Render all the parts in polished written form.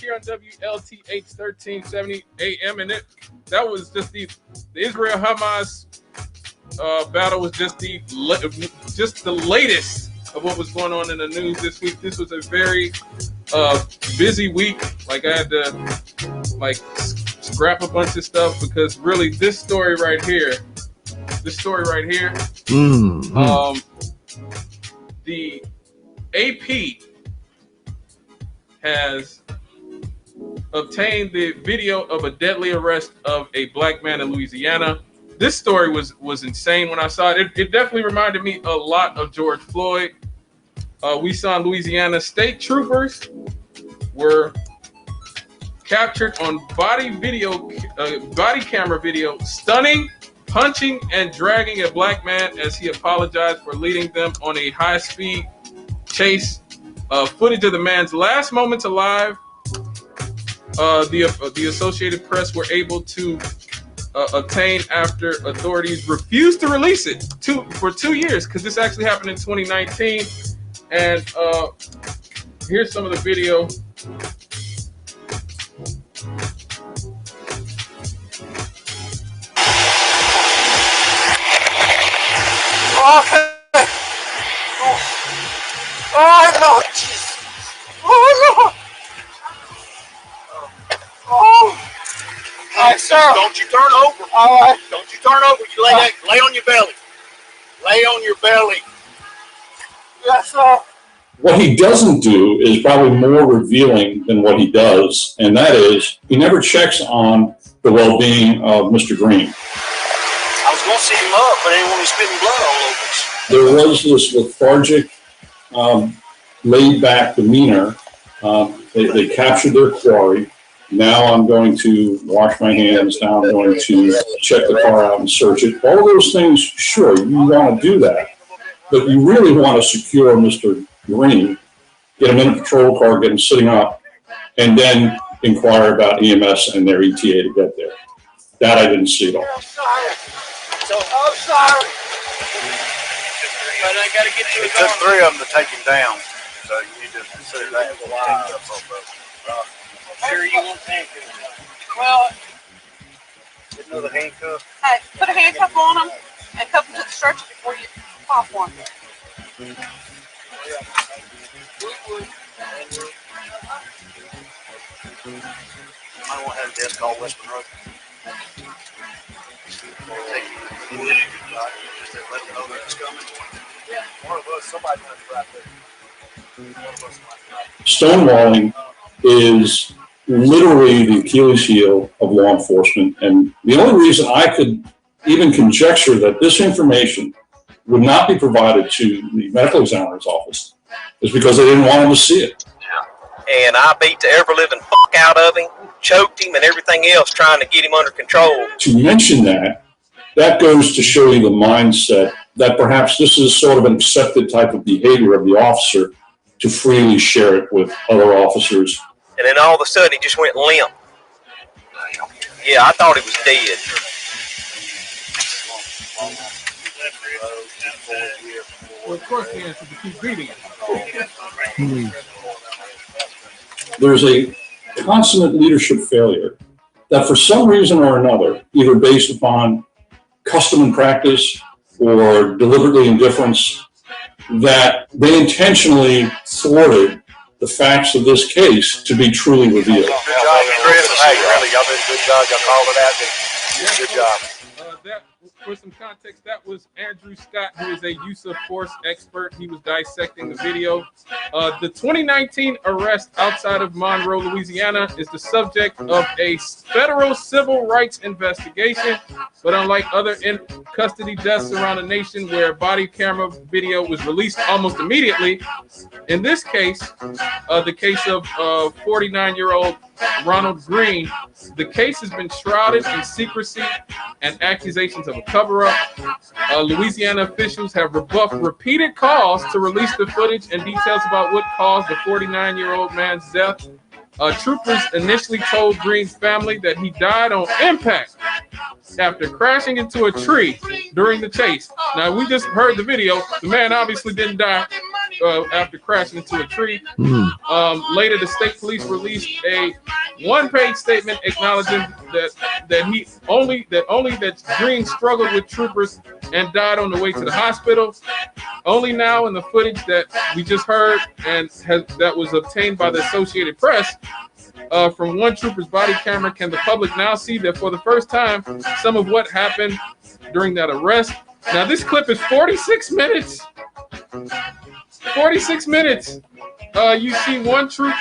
here on WLTH 1370 AM, and that was just the Israel-Hamas battle was just the latest of what was going on in the news this week. This was a very busy week. Like I had to scrap a bunch of stuff because really this story right here, the AP has obtained the video of a deadly arrest of a black man in Louisiana. This story was insane when I saw it. It definitely reminded me a lot of George Floyd. We saw in Louisiana, state troopers were captured on body camera video, stunning, punching, and dragging a black man as he apologized for leading them on a high-speed chase. Footage of the man's last moments alive. The Associated Press were able to obtain after authorities refused to release it for 2 years, because this actually happened in 2019. And here's some of the video. Oh, Lord Jesus. Oh, Lord. Oh. All right, sir. Don't you turn over. All right. Don't you turn over. You lay on your belly. Lay on your belly. Yes, sir. What he doesn't do is probably more revealing than what he does, and that is he never checks on the well-being of Mr. Greene. I was going to see him up, but I didn't want him spitting blood all over us. There was this lethargic, laid-back demeanor. They captured their quarry. Now I'm going to wash my hands. Now I'm going to check the car out and search it. All those things, sure, you want to do that. But you really want to secure Mr. Greene, get him in a patrol car, get him sitting up, and then inquire about EMS and their ETA to get there. That I didn't see at all. I'm sorry. I'm sorry. But I got to get to it. Took 3 of them to take him down. So you need to consider that. Sure, you want handcuffs? Well, Get another handcuff. Hey, put a handcuff on them and cuff them to the stretcher before you pop one. I want to have a desk called Western Road. Take you to the just let them know that it's coming. Yeah, one of us, somebody knows right there. Stonewalling is literally the Achilles heel of law enforcement. And the only reason I could even conjecture that this information would not be provided to the medical examiner's office is because they didn't want him to see it. And I beat the ever-living fuck out of him, choked him, and everything else trying to get him under control. To mention that goes to show you the mindset that perhaps this is sort of an accepted type of behavior of the officer to freely share it with other officers. And then all of a sudden, he just went limp. Yeah, I thought he was dead. Well, of course, the answer is to keep beating it. There's a consummate leadership failure that for some reason or another, either based upon custom and practice or deliberately indifference, that they intentionally thwarted the facts of this case to be truly revealed. Good job, Chris. Hey, really, y'all did a good job. Y'all called it out. Good job. For some context, that was Andrew Scott, who is a use of force expert. He was dissecting the video. The 2019 arrest outside of Monroe, Louisiana, is the subject of a federal civil rights investigation. But unlike other in-custody deaths around the nation where body camera video was released almost immediately, in this case, the case of 49-year-old Ronald Greene, the case has been shrouded in secrecy and accusations of a cover-up. Louisiana officials have rebuffed repeated calls to release the footage and details about what caused the 49-year-old man's death. Troopers initially told Greene's family that he died on impact after crashing into a tree during the chase. Now, we just heard the video. The man obviously didn't die after crashing into a tree. Later, the state police released a one-page statement acknowledging that Greene struggled with troopers and died on the way to the hospital. Only now in the footage that we just heard that was obtained by the Associated Press from one trooper's body camera can the public now see that for the first time some of what happened during that arrest. Now this clip is 46 minutes. 46 minutes. You see one troop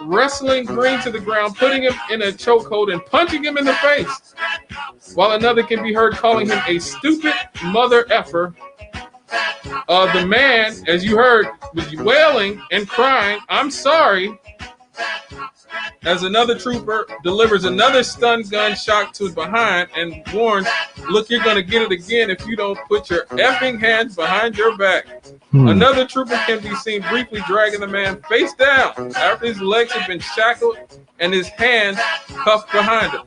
wrestling Greene to the ground, putting him in a chokehold and punching him in the face, while another can be heard calling him a stupid mother effer. The man, as you heard, was wailing and crying, "I'm sorry," as another trooper delivers another stun gun shot to his behind and warns, "Look, you're going to get it again if you don't put your effing hands behind your back." Another trooper can be seen briefly dragging the man face down after his legs have been shackled and his hands cuffed behind him.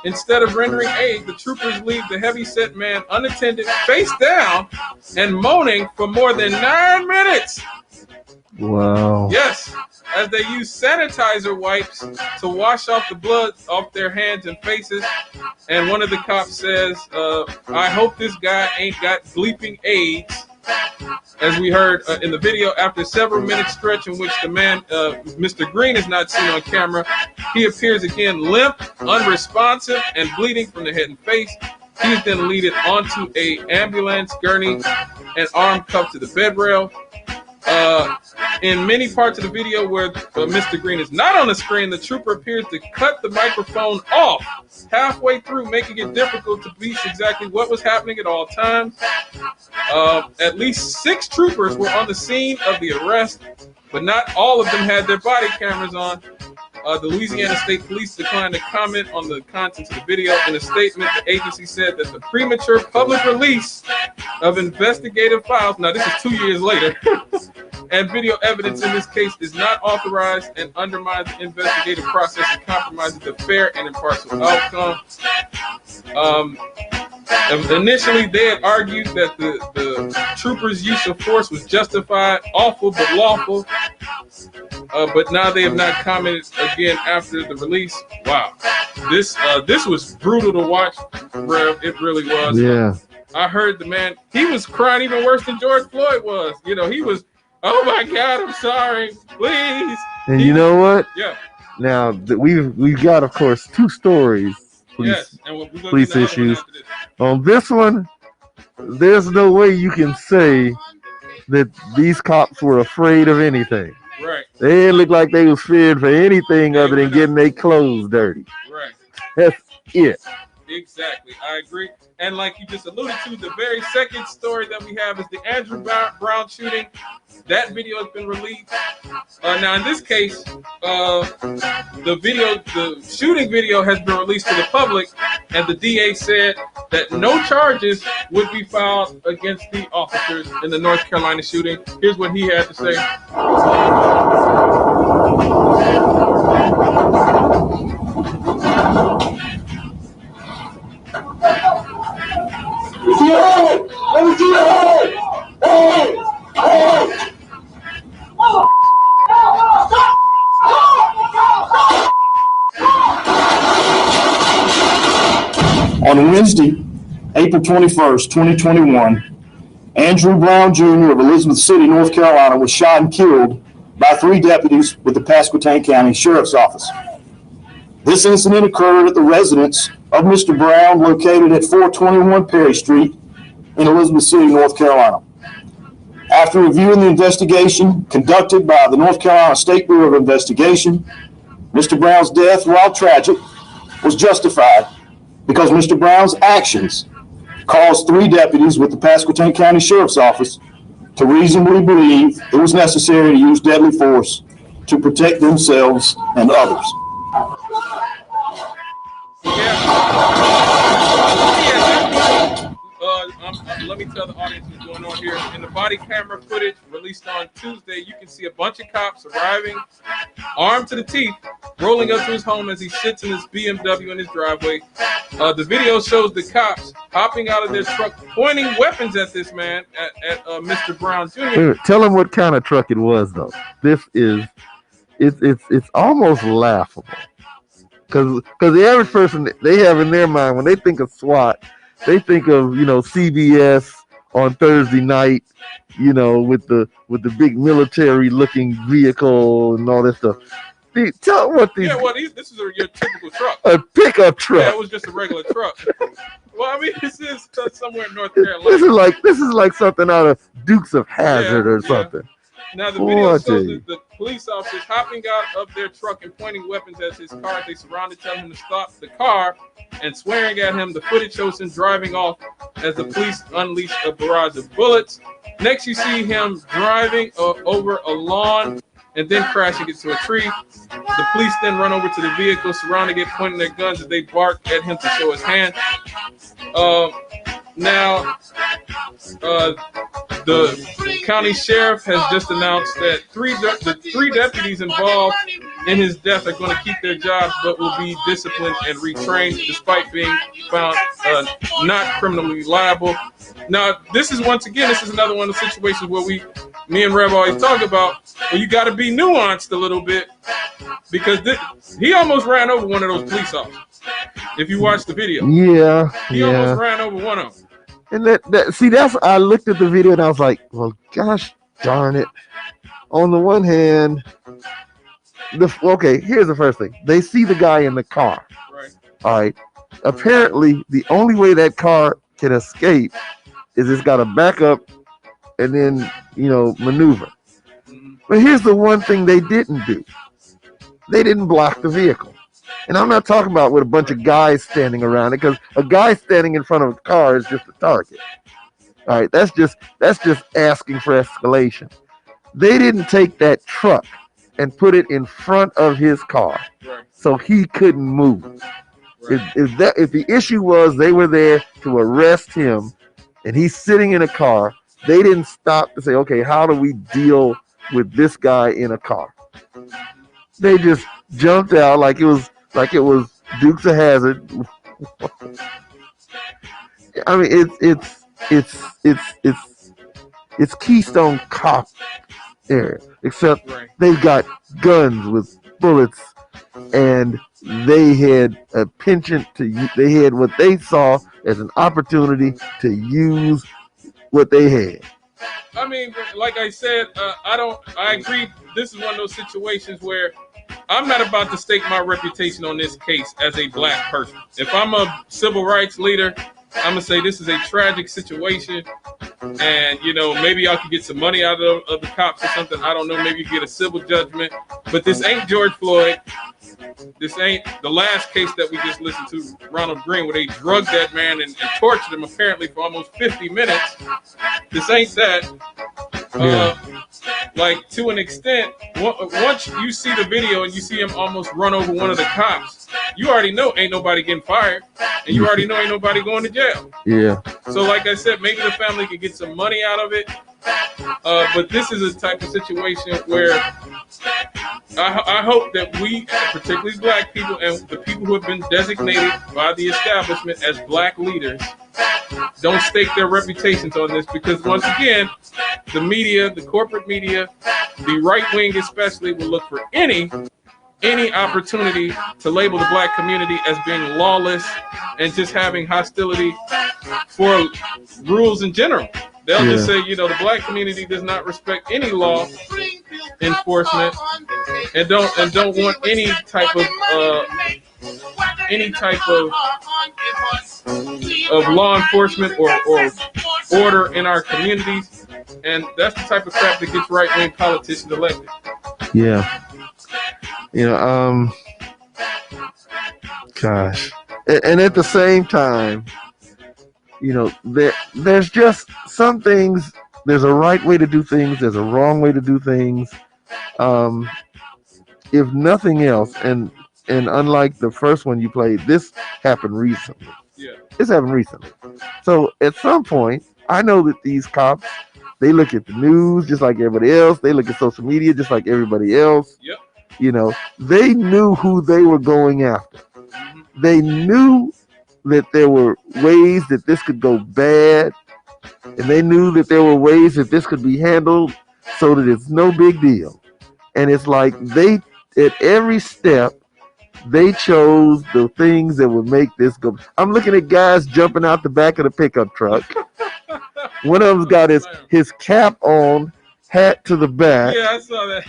Instead of rendering aid, the troopers leave the heavy-set man unattended, face down, and moaning for more than 9 minutes. Wow. Yes, as they use sanitizer wipes to wash off the blood off their hands and faces. And one of the cops says, "I hope this guy ain't got bleeping AIDS." As we heard in the video, after several minute stretch in which the man, Mr. Greene, is not seen on camera, he appears again limp, unresponsive, and bleeding from the head and face. He is then leaded onto a ambulance gurney and arm cuffed to the bed rail. In many parts of the video where Mr. Greene is not on the screen, the trooper appears to cut the microphone off halfway through, making it difficult to piece exactly what was happening at all times. At least 6 troopers were on the scene of the arrest, but not all of them had their body cameras on. The Louisiana State Police declined to comment on the contents of the video. In a statement, the agency said that the premature public release of investigative files, now this is 2 years later, and video evidence in this case is not authorized and undermines the investigative process and compromises the fair and impartial outcome. Initially, they had argued that the troopers' use of force was justified, awful but lawful, but now they have not commented again after the release. Wow, this was brutal to watch, Rev. It really was. Yeah. I heard the man, he was crying even worse than George Floyd was. You know, he was, "Oh my God, I'm sorry, please." And you know what? Yeah. Now we've got, of course, 2 stories. Yes, and we're gonna Police do another one issues. after this. On this one, there's no way you can say that these cops were afraid of anything. Right, They didn't look like they was feared for anything other than getting their clothes dirty. right. That's it. Exactly, I agree. And like you just alluded to, the very second story that we have is the Andrew Brown shooting. That video has been released. Now, in this case, the shooting video has been released to the public, and the DA said that no charges would be filed against the officers in the North Carolina shooting. Here's what he had to say. On Wednesday, April 21st, 2021, Andrew Brown Jr. of Elizabeth City, North Carolina, was shot and killed by 3 deputies with the Pasquotank County Sheriff's Office. This incident occurred at the residence of Mr. Brown, located at 421 Perry Street in Elizabeth City, North Carolina. After reviewing the investigation conducted by the North Carolina State Bureau of Investigation, Mr. Brown's death, while tragic, was justified because Mr. Brown's actions caused 3 deputies with the Pasquotank County Sheriff's Office to reasonably believe it was necessary to use deadly force to protect themselves and others. let me tell the audience what's going on here. In the body camera footage released on Tuesday, you can see a bunch of cops arriving, armed to the teeth, rolling up to his home as he sits in his BMW in his driveway. The video shows the cops hopping out of their truck, pointing weapons at this man, at Mr. Brown Jr. Wait a minute, tell him what kind of truck it was, though. This is, it's almost laughable. Because the average person, they have in their mind, when they think of SWAT, they think of, you know, CBS on Thursday night, you know, with the big military looking vehicle and all that stuff. Tell them what these. Yeah, well, this is your typical truck. A pickup truck. Yeah, it was just a regular truck. Well, I mean, this is somewhere in North Carolina. This is like something out of Dukes of Hazzard or something. Now the video shows the police officers hopping out of their truck and pointing weapons at his car. They surrounded, telling him to stop the car and swearing at him. The footage shows him driving off as the police unleashed a barrage of bullets. Next, you see him driving over a lawn and then crashing into a tree. The police then run over to the vehicle, surrounding it, pointing their guns as they bark at him to show his hand. Now, the county sheriff has just announced that the three deputies involved in his death are going to keep their jobs, but will be disciplined and retrained despite being found not criminally liable. Now, this is another one of the situations where me and Rev always talk about, well, you got to be nuanced a little bit, because he almost ran over one of those police officers. If you watch the video, he almost ran over one of them. And I looked at the video and I was like, well, gosh darn it. On the one hand, here's the first thing. They see the guy in the car. Right. All right. Apparently, the only way that car can escape is it's got to back up and then, you know, maneuver. But here's the one thing they didn't do. They didn't block the vehicle. And I'm not talking about with a bunch of guys standing around it, because a guy standing in front of a car is just a target. All right, that's just asking for escalation. They didn't take that truck and put it in front of his car, so he couldn't move. Right. If the issue was they were there to arrest him and he's sitting in a car, they didn't stop to say, okay, how do we deal with this guy in a car? They just jumped out like it was Dukes of Hazzard. I mean, it's Keystone Cop area, except they've got guns with bullets, and they had a penchant they had what they saw as an opportunity to use what they had. I mean, like I said, I agree. This is one of those situations where I'm not about to stake my reputation on this case as a black person. If I'm a civil rights leader, I'm going to say this is a tragic situation, and, you know, maybe y'all can get some money out of the cops or something. I don't know. Maybe you get a civil judgment. But this ain't George Floyd. This ain't the last case that we just listened to, Ronald Greene, where they drugged that man and tortured him apparently for almost 50 minutes. This ain't that. Like, to an extent, once you see the video and you see him almost run over one of the cops, you already know ain't nobody getting fired, and you already know ain't nobody going to jail. Yeah. So like I said, maybe the family can get some money out of it. But this is a type of situation where I hope that we, particularly black people and the people who have been designated by the establishment as black leaders, don't stake their reputations on this, because once again, the media, the corporate media, the right wing especially, will look for any opportunity to label the black community as being lawless and just having hostility for rules in general. They'll just say, you know, the black community does not respect any law enforcement and don't want any type of law enforcement or order in our communities. And that's the type of crap that gets right-wing politicians elected. Yeah. You know, gosh. And at the same time, you know, there's just some things, there's a right way to do things, there's a wrong way to do things. If nothing else, and unlike the first one you played, this happened recently. Yeah. This happened recently. So at some point, I know that these cops, they look at the news just like everybody else. They look at social media just like everybody else. Yep. You know, they knew who they were going after. They knew that there were ways that this could go bad, and they knew that there were ways that this could be handled so that it's no big deal. And it's like they, at every step, they chose the things that would make this go. I'm looking at guys jumping out the back of the pickup truck. One of them's got his cap on, hat to the back. Yeah, I saw that.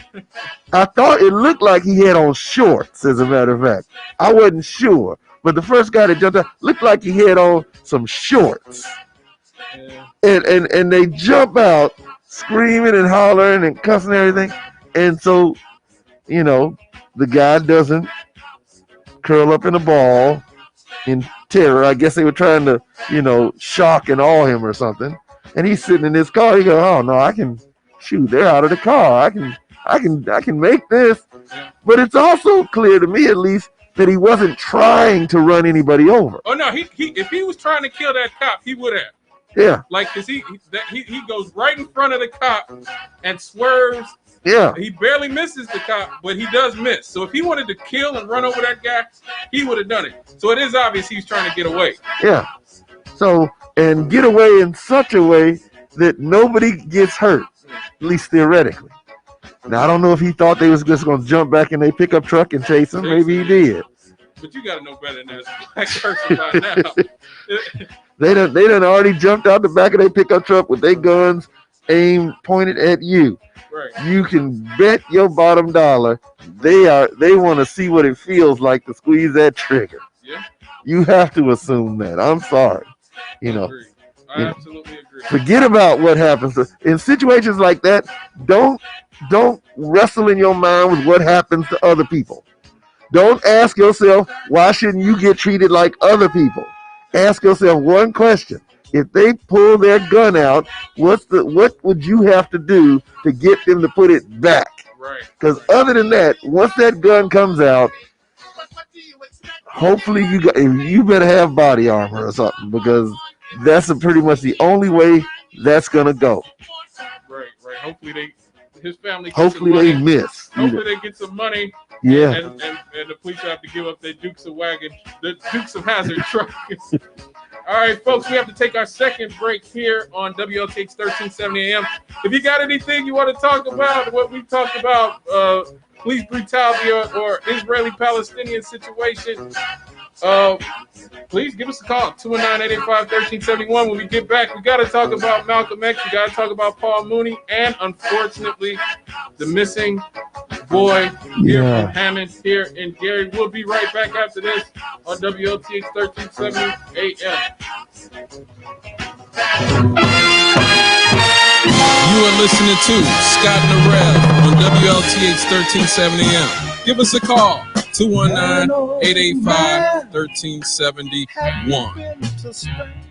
I thought it looked like he had on shorts, as a matter of fact. I wasn't sure. But the first guy that jumped out looked like he had on some shorts. Yeah. And they jump out screaming and hollering and cussing and everything. And so, you know, the guy doesn't curl up in a ball in terror. I guess they were trying to, you know, shock and awe him or something. And he's sitting in his car. He goes, "Oh no, I can shoot. They're out of the car. I can make this." But it's also clear to me, at least, that he wasn't trying to run anybody over. Oh no, he if he was trying to kill that cop, he would have. Yeah. Like, cause he goes right in front of the cop and swerves. Yeah. He barely misses the cop, but he does miss. So if he wanted to kill and run over that guy, he would have done it. So it is obvious he's trying to get away. Yeah. So, and get away in such a way that nobody gets hurt, at least theoretically. Now, I don't know if he thought they was just going to jump back in their pickup truck and chase him. Maybe he did. But you got to know better than that as a black person by now. They done already jumped out the back of their pickup truck with their guns aimed, pointed at you. Right. You can bet your bottom dollar they want to see what it feels like to squeeze that trigger. Yeah. You have to assume that. I'm sorry. You know. I absolutely agree. Forget about what happens in situations like that. Don't wrestle in your mind with what happens to other people. Don't ask yourself, why shouldn't you get treated like other people? Ask yourself one question. If they pull their gun out, what would you have to do to get them to put it back? Right. Because other than that, once that gun comes out, hopefully you better have body armor or something, because that's pretty much the only way that's gonna go. Right. Hopefully his family. Hopefully they miss. Hopefully they get some money. Yeah. And the police have to give up their Dukes of Hazzard truck. All right, folks, we have to take our second break here on WLTH 1370 AM. If you got anything you want to talk about, what we talked about, police brutality or Israeli-Palestinian situation, please give us a call, 219-885-1371. When we get back, we got to talk about Malcolm X. We got to talk about Paul Mooney and, unfortunately, the missing boy here from Hammond here in Gary. We'll be right back after this on WLTH 1370 AM. You are listening to Scott and the Rev on WLTH 1370 AM. Give us a call, 219-885-1371.